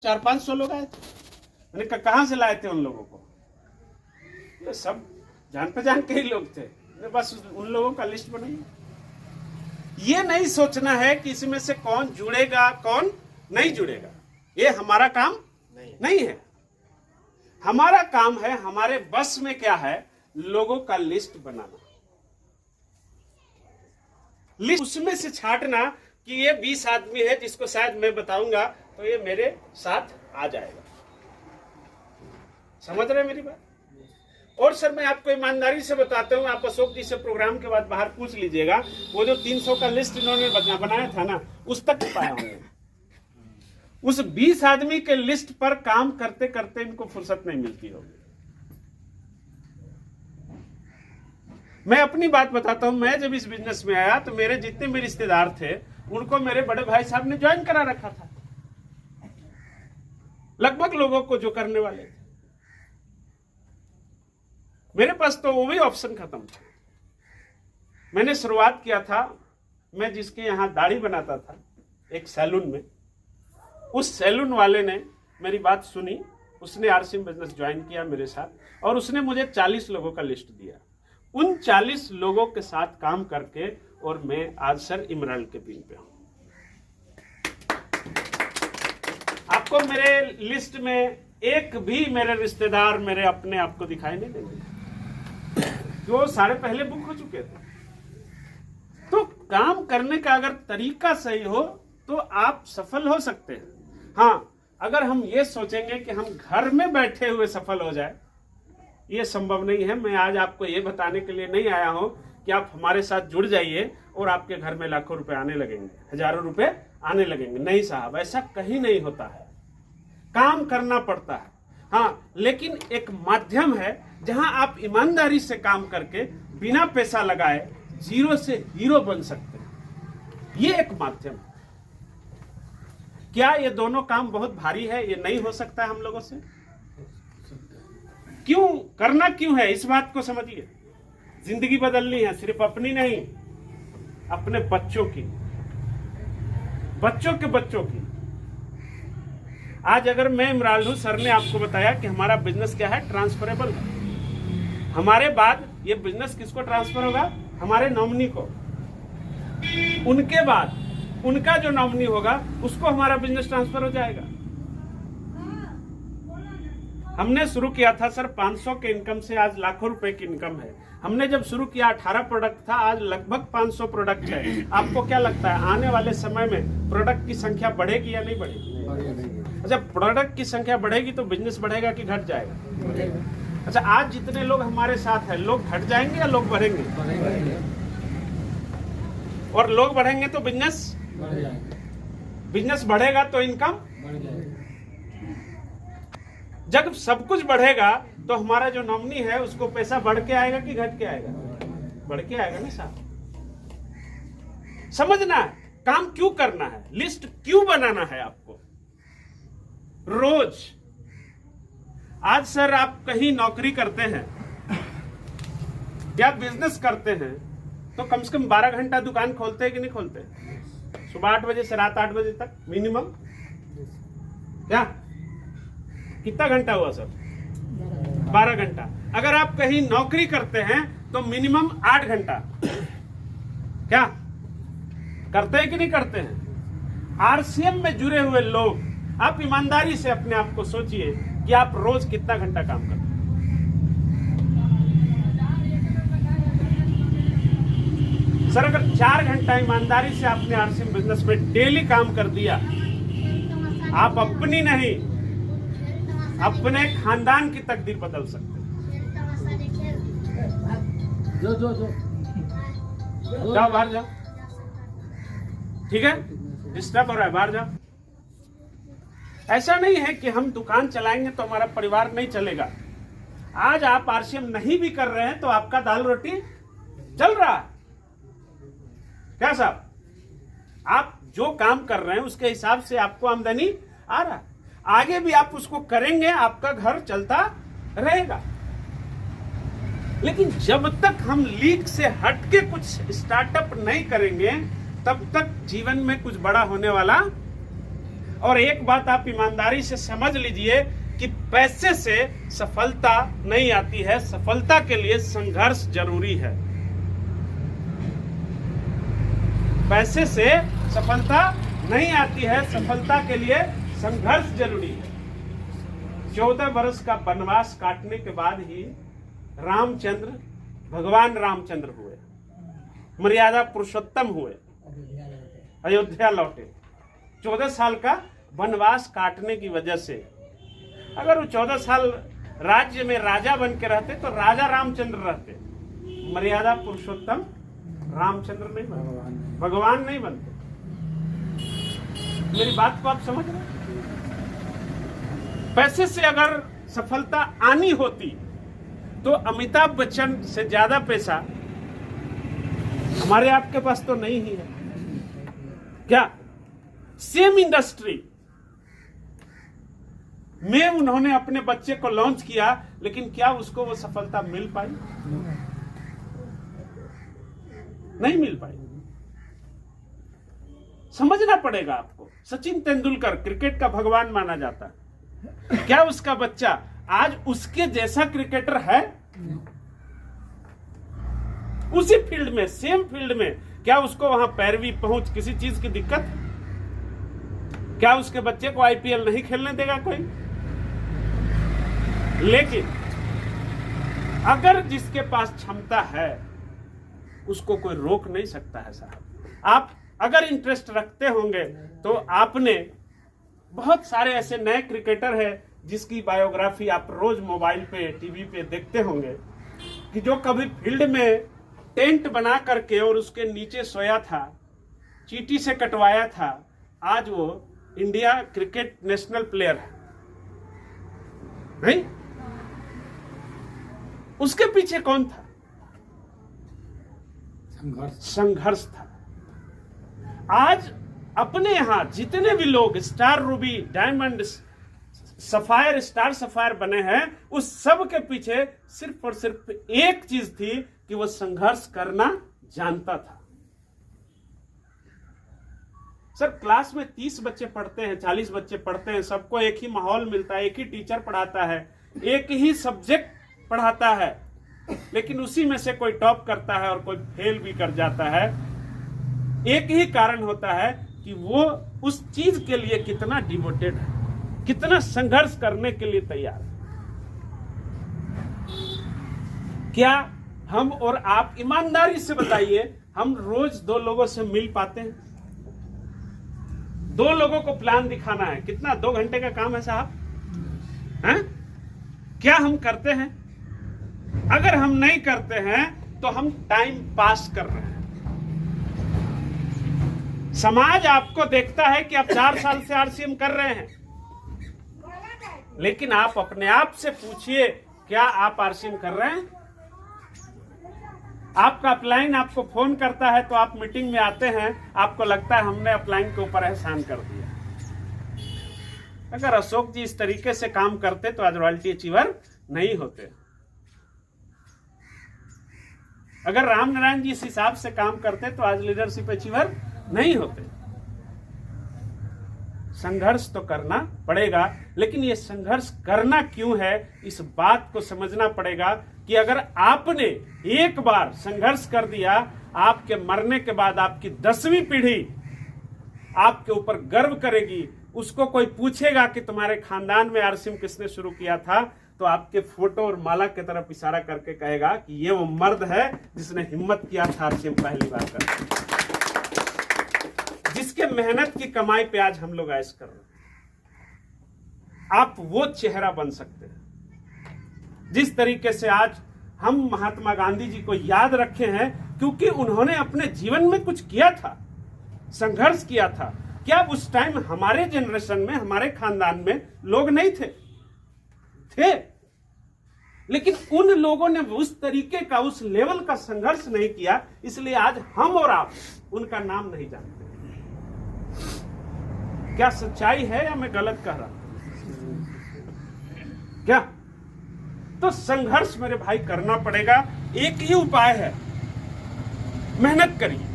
400-500 लोग आए थे। मैंने कहा कहाँ से लाए थे उन लोगों को? ये सब जान पहचान के ही लोग थे। बस उन लोगों का लिस्ट बनाइए। ये नहीं सोचना है कि इसमें से कौन जुड़ेगा कौन नहीं जुड़ेगा। ये हमारा काम नहीं है। हमारा काम है, हमारे बस में क्या है, लोगों का लिस्ट बनाना। लिस्ट उसमें से छांटना कि ये 20 आदमी है जिसको शायद मैं बताऊंगा तो ये मेरे साथ आ जाएगा। समझ रहे मेरी बात? और सर मैं आपको ईमानदारी से बताता हूँ, आप अशोक जी से प्रोग्राम के बाद बाहर पूछ लीजिएगा, वो जो 300 का लिस्ट इन्होंने बनाया था ना, उस तक पाया होंगे। उस 20 आदमी के लिस्ट पर काम करते करते इनको फुर्सत नहीं मिलती होगी। मैं अपनी बात बताता हूं, मैं जब इस बिजनेस में आया तो मेरे जितने भी रिश्तेदार थे उनको मेरे बड़े भाई साहब ने ज्वाइन करा रखा था, लगभग लोगों को जो करने वाले थे। मेरे पास तो वो भी ऑप्शन खत्म था। मैंने शुरुआत किया था, मैं जिसके यहां दाढ़ी बनाता था एक सैलून में, उस सैलून वाले ने मेरी बात सुनी, उसने आरसीएम बिजनेस ज्वाइन किया मेरे साथ और उसने मुझे 40 लोगों का लिस्ट दिया। उन 40 लोगों के साथ काम करके और मैं आज सर इमराल्ड के पिन पे हूं। आपको मेरे लिस्ट में एक भी मेरे रिश्तेदार मेरे अपने आपको दिखाई नहीं देंगे, जो सारे पहले बुक हो चुके थे। तो काम करने का अगर तरीका सही हो तो आप सफल हो सकते हैं। हाँ, अगर हम ये सोचेंगे कि हम घर में बैठे हुए सफल हो जाए, ये संभव नहीं है। मैं आज आपको ये बताने के लिए नहीं आया हूं कि आप हमारे साथ जुड़ जाइए और आपके घर में लाखों रुपए आने लगेंगे, हजारों रुपए आने लगेंगे। नहीं साहब, ऐसा कहीं नहीं होता है। काम करना पड़ता है। हाँ, लेकिन एक माध्यम है जहां आप ईमानदारी से काम करके बिना पैसा लगाए जीरो से हीरो बन सकते हैं। ये एक माध्यम है। क्या ये दोनों काम बहुत भारी है? ये नहीं हो सकता है हम लोगों से? क्यों करना क्यों है, इस बात को समझिए। जिंदगी बदलनी है, सिर्फ अपनी नहीं, अपने बच्चों की, बच्चों के बच्चों की। आज अगर मैं इमराल्ड हूं, सर ने आपको बताया कि हमारा बिजनेस क्या है, ट्रांसफरेबल है। हमारे बाद ये बिजनेस किसको ट्रांसफर होगा? हमारे नॉमिनी को। उनके बाद उनका जो नॉमिनी होगा उसको हमारा बिजनेस ट्रांसफर हो जाएगा। हमने शुरू किया था सर 500 के इनकम से, आज लाखों रुपए की इनकम है। हमने जब शुरू किया 18 प्रोडक्ट था, आज लगभग 500 प्रोडक्ट है। आपको क्या लगता है आने वाले समय में प्रोडक्ट की संख्या बढ़ेगी या नहीं बढ़ेगी? अच्छा, प्रोडक्ट की संख्या बढ़ेगी तो बिजनेस बढ़ेगा कि घट जाएगा? अच्छा, आज जितने लोग हमारे साथ हैं, लोग घट जाएंगे या लोग बढ़ेंगे? और लोग बढ़ेंगे तो बिजनेस बढ़ेगा तो इनकम। जब सब कुछ बढ़ेगा तो हमारा जो नॉमिनी है उसको पैसा बढ़ के आएगा कि घट के आएगा? बढ़ के आएगा ना साहब। समझना है काम क्यों करना है, लिस्ट क्यों बनाना है आपको रोज। आज सर आप कहीं नौकरी करते हैं या बिजनेस करते हैं तो कम से कम 12 घंटा दुकान खोलते हैं कि नहीं खोलते? सुबह 8 बजे से रात 8 बजे तक मिनिमम। क्या कितना घंटा हुआ सर? 12 घंटा। अगर आप कहीं नौकरी करते हैं तो मिनिमम 8 घंटा। क्या करते हैं कि नहीं करते हैं? आरसीएम में जुड़े हुए लोग, आप ईमानदारी से अपने आप को सोचिए कि आप रोज कितना घंटा काम करते हैं। सर अगर 4 घंटा ईमानदारी से आपने आरसीएम बिजनेस में डेली काम कर दिया, आप अपनी नहीं अपने खानदान की तकदीर बदल सकते हैं। जाओ बाहर जाओ, ठीक है? डिस्टर्ब हो रहा है, बाहर जाओ। ऐसा नहीं है कि हम दुकान चलाएंगे तो हमारा परिवार नहीं चलेगा। आज आप आरसीएम नहीं भी कर रहे हैं तो आपका दाल रोटी चल रहा है। क्या साहब? आप जो काम कर रहे हैं उसके हिसाब से आपको आमदनी आ रहा है। आगे भी आप उसको करेंगे, आपका घर चलता रहेगा। लेकिन जब तक हम लीक से हटके कुछ स्टार्टअप नहीं करेंगे तब तक जीवन में कुछ बड़ा होने वाला। और एक बात आप ईमानदारी से समझ लीजिए कि पैसे से सफलता नहीं आती है, सफलता के लिए संघर्ष जरूरी है। पैसे से सफलता नहीं आती है, सफलता के लिए संघर्ष जरूरी है। 14 वर्ष का वनवास काटने के बाद ही रामचंद्र भगवान रामचंद्र हुए, मर्यादा पुरुषोत्तम हुए, अयोध्या लौटे। 14 साल का वनवास काटने की वजह से, अगर वो 14 साल राज्य में राजा बन के रहते तो राजा रामचंद्र रहते, मर्यादा पुरुषोत्तम रामचंद्र नहीं बनते, भगवान नहीं बनते। मेरी बात को आप समझ रहे हैं? पैसे से अगर सफलता आनी होती तो अमिताभ बच्चन से ज्यादा पैसा हमारे आपके पास तो नहीं ही है क्या? सेम इंडस्ट्री में उन्होंने अपने बच्चे को लॉन्च किया, लेकिन क्या उसको वो सफलता मिल पाई? नहीं मिल पाई। समझना पड़ेगा आपको। सचिन तेंदुलकर क्रिकेट का भगवान माना जाता है, क्या उसका बच्चा आज उसके जैसा क्रिकेटर है? उसी फील्ड में, सेम फील्ड में, क्या उसको वहां पैरवी पहुंच किसी चीज की दिक्कत? क्या उसके बच्चे को आईपीएल नहीं खेलने देगा कोई? लेकिन अगर जिसके पास क्षमता है उसको कोई रोक नहीं सकता है साहब। आप अगर इंटरेस्ट रखते होंगे तो आपने बहुत सारे ऐसे नए क्रिकेटर हैं जिसकी बायोग्राफी आप रोज मोबाइल पे, टीवी पे देखते होंगे कि जो कभी फील्ड में टेंट बना करके और उसके नीचे सोया था, चींटी से कटवाया था, आज वो इंडिया क्रिकेट नेशनल प्लेयर है। नहीं? उसके पीछे कौन था? संघर्ष था। आज अपने यहां जितने भी लोग star Ruby, diamond, sapphire, star sapphire बने हैं, उस सब के पीछे सिर्फ और सिर्फ एक चीज थी कि वो संघर्ष करना जानता था। सर, क्लास में 30 बच्चे पढ़ते हैं, 40 बच्चे पढ़ते हैं, सबको एक ही माहौल मिलता है, एक ही टीचर पढ़ाता है, एक ही सब्जेक्ट पढ़ाता है, लेकिन उसी में से कोई टॉप करता है और कोई फेल भी कर जाता है। एक ही कारण होता है कि वो उस चीज के लिए कितना डिवोटेड है, कितना संघर्ष करने के लिए तैयार है। क्या हम और आप ईमानदारी से बताइए, हम रोज 2 लोगों से मिल पाते हैं? 2 लोगों को प्लान दिखाना है, कितना 2 घंटे का काम है साहब? हैं? क्या हम करते हैं? अगर हम नहीं करते हैं तो हम टाइम पास कर रहे हैं। समाज आपको देखता है कि आप 4 साल से आरसीएम कर रहे हैं, लेकिन आप अपने आप से पूछिए, क्या आप आरसीएम कर रहे हैं? आपका अपलाइन आपको फोन करता है तो आप मीटिंग में आते हैं, आपको लगता है हमने अपलाइन के ऊपर एहसान कर दिया। अगर अशोक जी इस तरीके से काम करते तो आज रॉयल्टी अचीवर नहीं होते। अगर राम नारायण जी इस हिसाब से काम करते तो आज लीडरशिप अचीवर नहीं होते। संघर्ष तो करना पड़ेगा, लेकिन ये संघर्ष करना क्यों है, इस बात को समझना पड़ेगा कि अगर आपने एक बार संघर्ष कर दिया, आपके मरने के बाद आपकी 10वीं पीढ़ी आपके ऊपर गर्व करेगी। उसको कोई पूछेगा कि तुम्हारे खानदान में आरसीएम किसने शुरू किया था, तो आपके फोटो और माला की तरफ इशारा करके कहेगा कि ये वो मर्द है जिसने हिम्मत किया था आरसीएम पहली बार कर, जिसके मेहनत की कमाई पे आज हम लोग ऐश कर रहे हैं। आप वो चेहरा बन सकते हैं जिस तरीके से आज हम महात्मा गांधी जी को याद रखे हैं, क्योंकि उन्होंने अपने जीवन में कुछ किया था, संघर्ष किया था। क्या उस टाइम हमारे जनरेशन में, हमारे खानदान में लोग नहीं थे? लेकिन उन लोगों ने उस तरीके का, उस लेवल का संघर्ष नहीं किया, इसलिए आज हम और आप उनका नाम नहीं जानते। क्या सच्चाई है या मैं गलत कह रहा हूं? क्या? तो संघर्ष मेरे भाई करना पड़ेगा। एक ही उपाय है, मेहनत करिए।